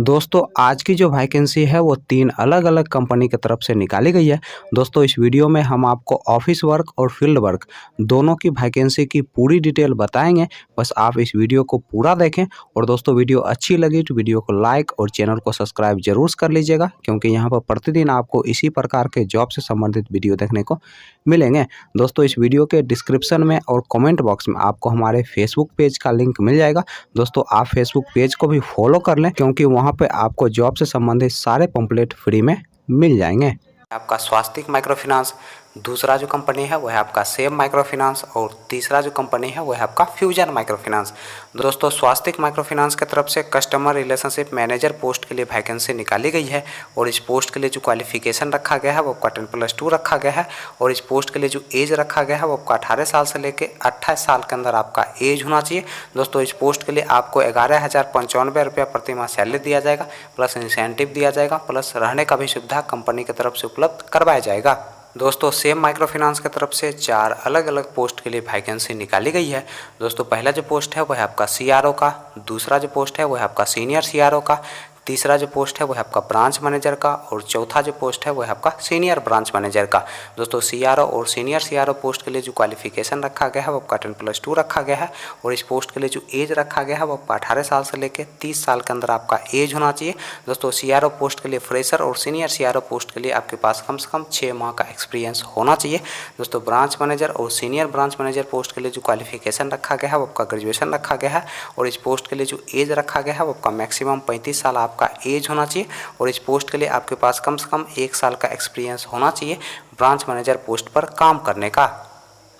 दोस्तों आज की जो वैकेंसी है वो 3 अलग-अलग कंपनी की तरफ से निकाली गई है। दोस्तों इस वीडियो में हम आपको ऑफिस वर्क और फील्ड वर्क दोनों की वैकेंसी की पूरी डिटेल बताएँगे। बस आप इस वीडियो को पूरा देखें और दोस्तों वीडियो अच्छी लगी तो वीडियो को लाइक और चैनल को सब्सक्राइब ज़रूर कर लीजिएगा, क्योंकि यहाँ पर प्रतिदिन आपको इसी प्रकार के जॉब से संबंधित वीडियो देखने को मिलेंगे। दोस्तों इस वीडियो के डिस्क्रिप्शन में और कमेंट बॉक्स में आपको हमारे फेसबुक पेज का लिंक मिल जाएगा। दोस्तों आप फेसबुक पेज को भी फॉलो कर लें, क्योंकि वहाँ पे आपको जॉब से संबंधित सारे पंपलेट फ्री में मिल जाएंगे। आपका स्वास्तिक माइक्रो फाइनेंस, दूसरा जो कंपनी है वो है आपका सेम माइक्रो फाइनेंस और तीसरा जो कंपनी है वो है आपका फ्यूजन माइक्रो फाइनेंस। दोस्तों स्वास्तिक माइक्रो फाइनेंस की तरफ से कस्टमर रिलेशनशिप मैनेजर पोस्ट के लिए वैकेंसी निकाली गई है और इस पोस्ट के लिए जो क्वालिफिकेशन रखा गया है वो आपका 10+2 रखा गया है और इस पोस्ट के लिए जो एज रखा गया है वो आपका 18 साल से लेकर 28 साल के अंदर आपका एज होना चाहिए। दोस्तों इस पोस्ट के लिए आपको 11,095 रुपया प्रति माह सैलरी दिया जाएगा, प्लस इंसेंटिव दिया जाएगा, प्लस रहने का भी सुविधा कंपनी की तरफ से उपलब्ध करवाया जाएगा। दोस्तों सेम माइक्रो फाइनेंस की तरफ से 4 अलग अलग पोस्ट के लिए वैकेंसी निकाली गई है। दोस्तों पहला जो पोस्ट है वो है आपका सीआरओ का, दूसरा जो पोस्ट है वो है आपका सीनियर सीआरओ का, तीसरा जो पोस्ट है वो है आपका ब्रांच मैनेजर का और चौथा जो पोस्ट है वो है आपका सीनियर ब्रांच मैनेजर का। दोस्तों सीआरओ और सीनियर सीआरओ पोस्ट के लिए जो क्वालिफिकेशन रखा गया है वो आपका 10+2 रखा गया है और इस पोस्ट के लिए जो एज रखा गया है वो आपका 18 साल से लेकर 30 साल के अंदर आपका एज होना चाहिए। दोस्तों सीआरओ पोस्ट के लिए फ्रेशर और सीनियर सीआरओ पोस्ट के लिए आपके पास कम से कम 6 माह का एक्सपीरियंस होना चाहिए। दोस्तों ब्रांच मैनेजर और सीनियर ब्रांच मैनेजर पोस्ट के लिए जो क्वालिफिकेशन रखा गया है वो आपका ग्रेजुएशन रखा गया है और इस पोस्ट के लिए जो एज रखा गया है वो आपका मैक्सिमम 35 साल आपका एज होना चाहिए और इस पोस्ट के लिए आपके पास कम से कम 1 साल का एक्सपीरियंस होना चाहिए ब्रांच मैनेजर पोस्ट पर काम करने का।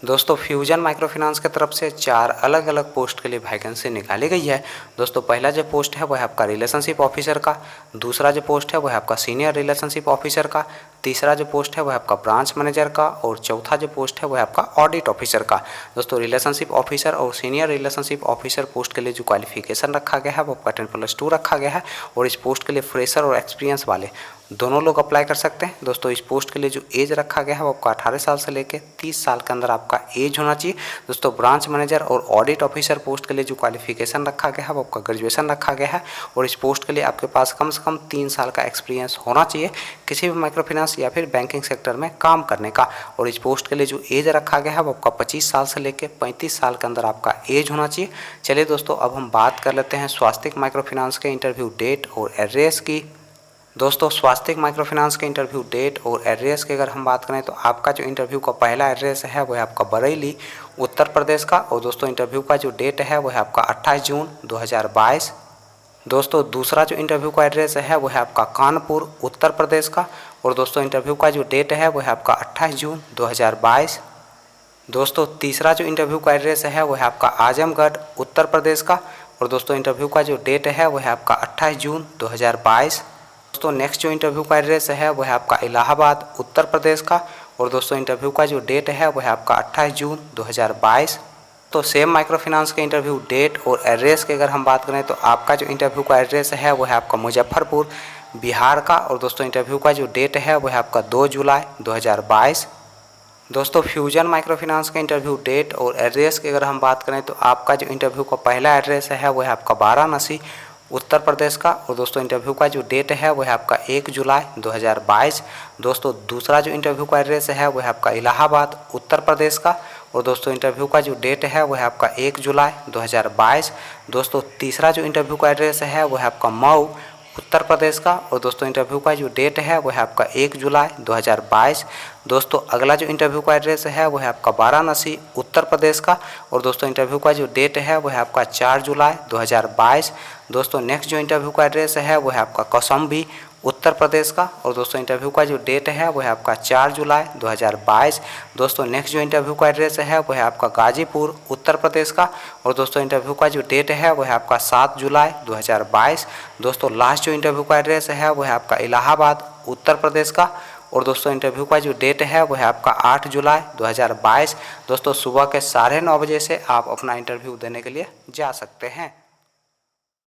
दोस्तों फ्यूजन माइक्रो फाइनेंस की तरफ से 4 अलग अलग पोस्ट के लिए वैकेंसी निकाली गई है। दोस्तों पहला जो पोस्ट है वो है आपका रिलेशनशिप ऑफिसर का, दूसरा जो पोस्ट है वो है आपका सीनियर रिलेशनशिप ऑफिसर का, तीसरा जो पोस्ट है वो है आपका ब्रांच मैनेजर का और चौथा जो पोस्ट है वो है आपका ऑडिट ऑफिसर का। दोस्तों रिलेशनशिप ऑफिसर और सीनियर रिलेशनशिप ऑफिसर पोस्ट के लिए जो क्वालिफिकेशन रखा गया है वो आपका 10+2 रखा गया है और इस पोस्ट के लिए फ्रेशर और एक्सपीरियंस वाले दोनों लोग अप्लाई कर सकते हैं। दोस्तों इस पोस्ट के लिए जो एज रखा गया है वो आपका 18 साल से लेकर 30 साल के अंदर आपका एज होना चाहिए। दोस्तों ब्रांच मैनेजर और ऑडिट ऑफिसर पोस्ट के लिए जो क्वालिफिकेशन रखा गया है वो आपका ग्रेजुएशन रखा गया है और इस पोस्ट के लिए आपके पास कम से कम 3 साल का एक्सपीरियंस होना चाहिए किसी भी माइक्रो फाइनेंस या फिर बैंकिंग सेक्टर में काम करने का और इस पोस्ट के लिए जो एज रखा गया है वो आपका 25 साल से लेकर 35 साल के अंदर आपका एज होना चाहिए। चलिए दोस्तों अब हम बात कर लेते हैं स्वास्तिक माइक्रो फाइनेंस के इंटरव्यू डेट और एड्रेस की। दोस्तों स्वास्तिक माइक्रो फाइनेंस के इंटरव्यू डेट और एड्रेस की अगर हम बात करें तो आपका जो इंटरव्यू का पहला एड्रेस है वो है आपका बरेली उत्तर प्रदेश का और दोस्तों इंटरव्यू का जो डेट है वो है आपका 28 जून 2022। दोस्तों दूसरा जो इंटरव्यू का एड्रेस है वो है आपका कानपुर उत्तर प्रदेश का और दोस्तों इंटरव्यू का जो डेट है वो है आपका 28 जून 2022। दोस्तों तीसरा जो इंटरव्यू का एड्रेस है वो है आपका आजमगढ़ उत्तर प्रदेश का और दोस्तों इंटरव्यू का जो डेट है वो है आपका 28 जून 2022। दोस्तों नेक्स्ट जो इंटरव्यू का एड्रेस है वो है आपका इलाहाबाद उत्तर प्रदेश का और दोस्तों इंटरव्यू का जो डेट है वो है आपका 28 जून 2022। तो सेम माइक्रो फाइनेंस के इंटरव्यू डेट और एड्रेस की अगर हम बात करें तो आपका जो इंटरव्यू का एड्रेस है वो है आपका मुजफ्फरपुर बिहार का और दोस्तों इंटरव्यू का जो डेट है वो है आपका 2 जुलाई 2022। दोस्तों फ्यूजन माइक्रो फाइनेंस का इंटरव्यू डेट और एड्रेस की अगर हम बात करें तो आपका जो इंटरव्यू का पहला एड्रेस है वो है आपका वाराणसी उत्तर प्रदेश का और दोस्तों इंटरव्यू का जो डेट है वो है आपका 1 जुलाई 2022। दोस्तों दूसरा जो इंटरव्यू का एड्रेस है वो है आपका इलाहाबाद उत्तर प्रदेश का और दोस्तों इंटरव्यू का जो डेट है वो है आपका 1 जुलाई 2022। दोस्तों तीसरा जो इंटरव्यू का एड्रेस है वो है आपका मऊ उत्तर प्रदेश का और दोस्तों इंटरव्यू का जो डेट है वो है आपका 1 जुलाई 2022। दोस्तों अगला जो इंटरव्यू का एड्रेस है वो है आपका वाराणसी उत्तर प्रदेश का और दोस्तों इंटरव्यू का जो डेट है वो है आपका 4 जुलाई 2022। दोस्तों नेक्स्ट जो इंटरव्यू का एड्रेस है वो है आपका कौशाम्बी उत्तर प्रदेश का और दोस्तों इंटरव्यू का जो डेट है वो है आपका 4 जुलाई 2022। दोस्तों नेक्स्ट जो इंटरव्यू का एड्रेस है वो है आपका गाजीपुर उत्तर प्रदेश का और दोस्तों इंटरव्यू का जो डेट है वो है आपका 7 जुलाई 2022। दोस्तों लास्ट जो इंटरव्यू का एड्रेस है वो है आपका इलाहाबाद उत्तर प्रदेश का और दोस्तों इंटरव्यू का जो डेट है वो है आपका 8 जुलाई 2022। दोस्तों सुबह के 9:30 बजे से आप अपना इंटरव्यू देने के लिए जा सकते हैं।